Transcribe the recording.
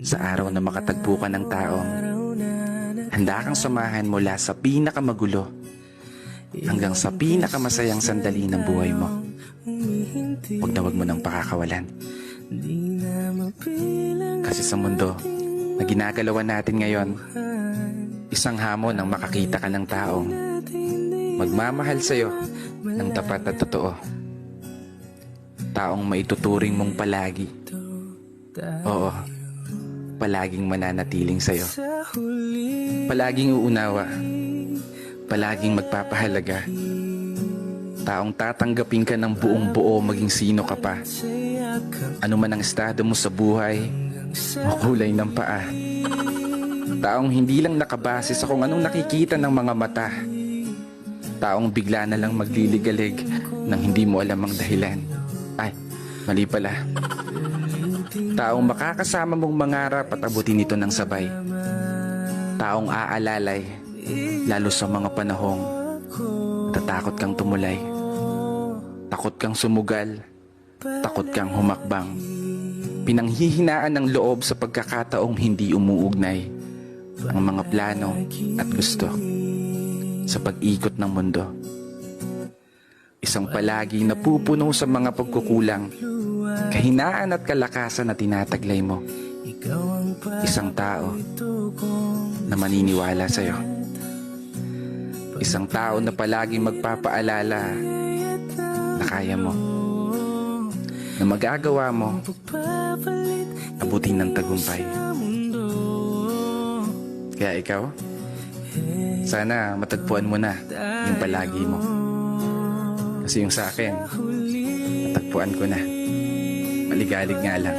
Sa araw na makatagpo ka ng taong handa kang samahan mula sa pinakamagulo hanggang sa pinakamasayang sandali ng buhay mo. Huwag mo nang pakakawalan. Kasi sa mundo na ginagalawan natin ngayon, isang hamon ang makakita ka ng taong magmamahal sa'yo ng tapat at totoo. Taong maituturing mong palagi. Oo, palaging mananatiling sa'yo. Palaging uunawa. Palaging magpapahalaga. Taong tatanggapin ka ng buong buo maging sino ka pa. Ano man ang estado mo sa buhay o kulay ng paa. Taong hindi lang nakabase sa kung anong nakikita ng mga mata. Taong bigla na lang magliligalig nang hindi mo alam ang dahilan. Ay, mali pala. Taong makakasama mong mangarap at abutin ito ng sabay. Taong aalalay, lalo sa mga panahong natatakot kang tumulay. Takot kang sumugal, takot kang humakbang. Pinanghihinaan ng loob sa pagkakataong hindi umuugnay ang mga plano at gusto sa pag-ikot ng mundo. Isang palagi napupuno sa mga pagkukulang, kahinaan at kalakasan na tinataglay mo. Isang tao na maniniwala sa'yo. Isang tao na palaging magpapaalala na kaya mo, na magagawa mo abutin ng tagumpay. Kaya ikaw, sana matagpuan mo na yung palagi mo. Kasi yung sa akin, natagpuan ko na. Maligalig nga lang.